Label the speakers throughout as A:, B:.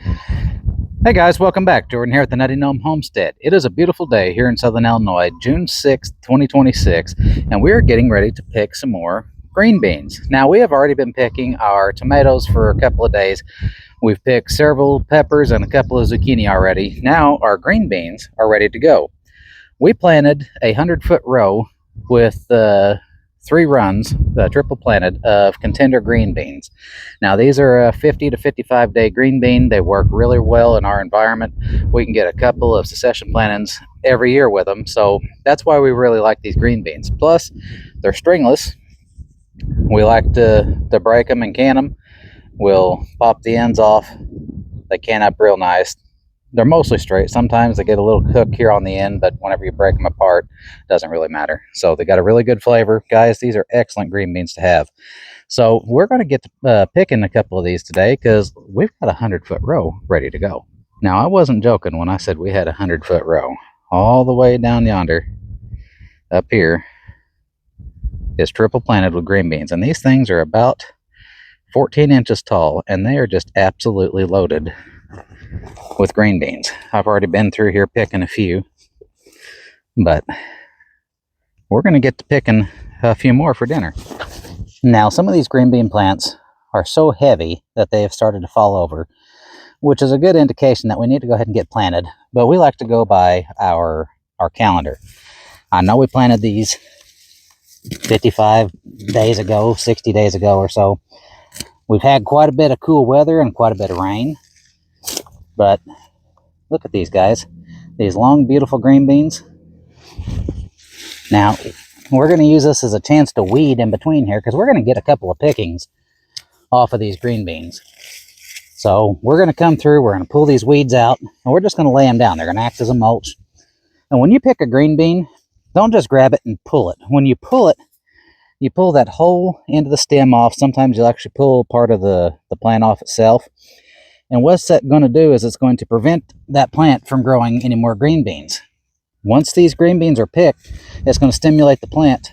A: Hey guys, welcome back. Jordan here at the Nutty Gnome Homestead. It is a beautiful day here in Southern Illinois, June 6th, 2026, and we're getting ready to pick some more green beans. Now, we have already been picking our tomatoes for a couple of days. We've picked several peppers and a couple of zucchini already. Now, our green beans are ready to go. We planted a 100-foot row with 3 runs, triple planted, of contender green beans. Now, these are a 50 to 55 day green bean. They work really well in our environment. We can get a couple of succession plantings every year with them, so that's why we really like these green beans. Plus, they're stringless. We like to break them and can them. We'll pop the ends off. They can up real nice. They're mostly straight. Sometimes they get a little hook here on the end, but whenever you break them apart, it doesn't really matter. So they got a really good flavor. Guys, these are excellent green beans to have. So we're going to get to picking a couple of these today because we've got a 100-foot row ready to go. Now, I wasn't joking when I said we had a 100-foot row. All the way down yonder, up here, is triple planted with green beans. And these things are about 14 inches tall, and they are just absolutely loaded with green beans. I've already been through here picking a few, but we're going to get to picking a few more for dinner. Now, some of these green bean plants are so heavy that they have started to fall over, which is a good indication that we need to go ahead and get planted, but we like to go by our calendar. I know we planted these 55 days ago, 60 days ago or so. We've had quite a bit of cool weather and quite a bit of rain. But look at these guys, these long, beautiful green beans. Now, we're going to use this as a chance to weed in between here because we're going to get a couple of pickings off of these green beans. So we're going to come through, we're going to pull these weeds out, and we're just going to lay them down. They're going to act as a mulch. And when you pick a green bean, don't just grab it and pull it. When you pull it, you pull that whole end of the stem off. Sometimes you'll actually pull part of the plant off itself. And what's that going to do is it's going to prevent that plant from growing any more green beans. Once these green beans are picked, it's going to stimulate the plant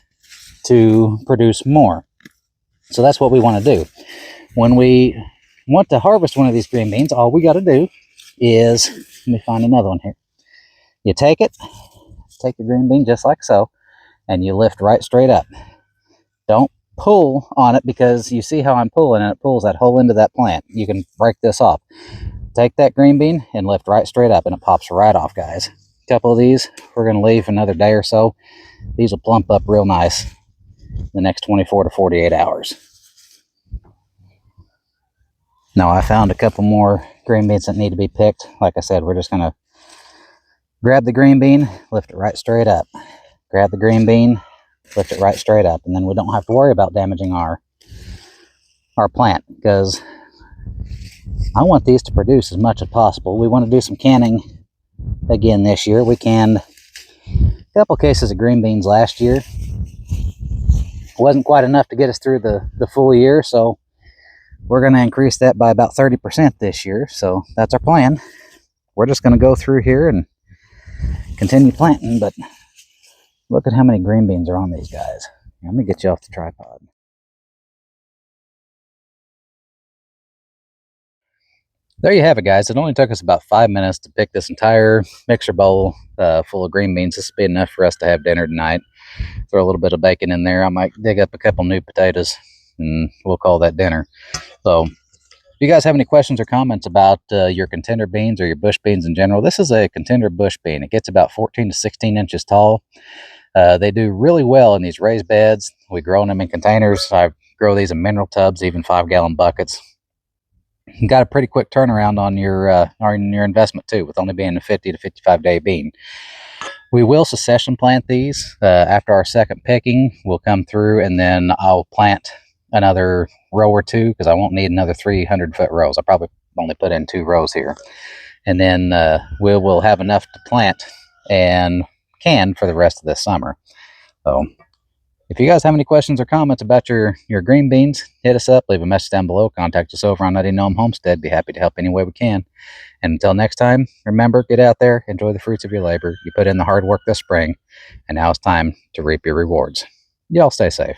A: to produce more. So that's what we want to do. When we want to harvest one of these green beans, all we got to do is, let me find another one here. You take it, take the green bean just like so, and you lift right straight up. Don't pull on it because you see how I'm pulling and it pulls that whole end of that plant. You can break this off. Take that green bean and lift right straight up and it pops right off, guys. A couple of these we're going to leave another day or so. These will plump up real nice the next 24 to 48 hours. Now, I found a couple more green beans that need to be picked. Like I said, we're just going to grab the green bean, lift it right straight up. Grab the green bean, lift it right straight up, and then we don't have to worry about damaging our plant because I want these to produce as much as possible. We want to do some canning again this year. We canned a couple cases of green beans last year. It wasn't quite enough to get us through the full year, so we're going to increase that by about 30% this year. So that's our plan. We're just going to go through here and continue planting, but look at how many green beans are on these guys. Let me get you off the tripod. There you have it, guys. It only took us about 5 minutes to pick this entire mixer bowl full of green beans. This will be enough for us to have dinner tonight. Throw a little bit of bacon in there. I might dig up a couple new potatoes, and we'll call that dinner. So if you guys have any questions or comments about your contender beans or your bush beans in general, this is a contender bush bean. It gets about 14 to 16 inches tall. They do really well in these raised beds. We grow them in containers. I grow these in mineral tubs, even 5-gallon buckets. You got a pretty quick turnaround on your investment too, with only being a 50 to 55 day bean. We will succession plant these after our second picking. We'll come through and then I'll plant another row or two because I won't need another 300-foot rows. I'll probably only put in 2 rows here, and then we will have enough to plant and can for the rest of this summer. So if you guys have any questions or comments about your green beans, hit us up, leave a message down below, contact us over on Nutty Gnome Homestead. Be happy to help any way we can. And until next time, remember, get out there, enjoy the fruits of your labor. You put in the hard work this spring, and now it's time to reap your rewards. Y'all stay safe.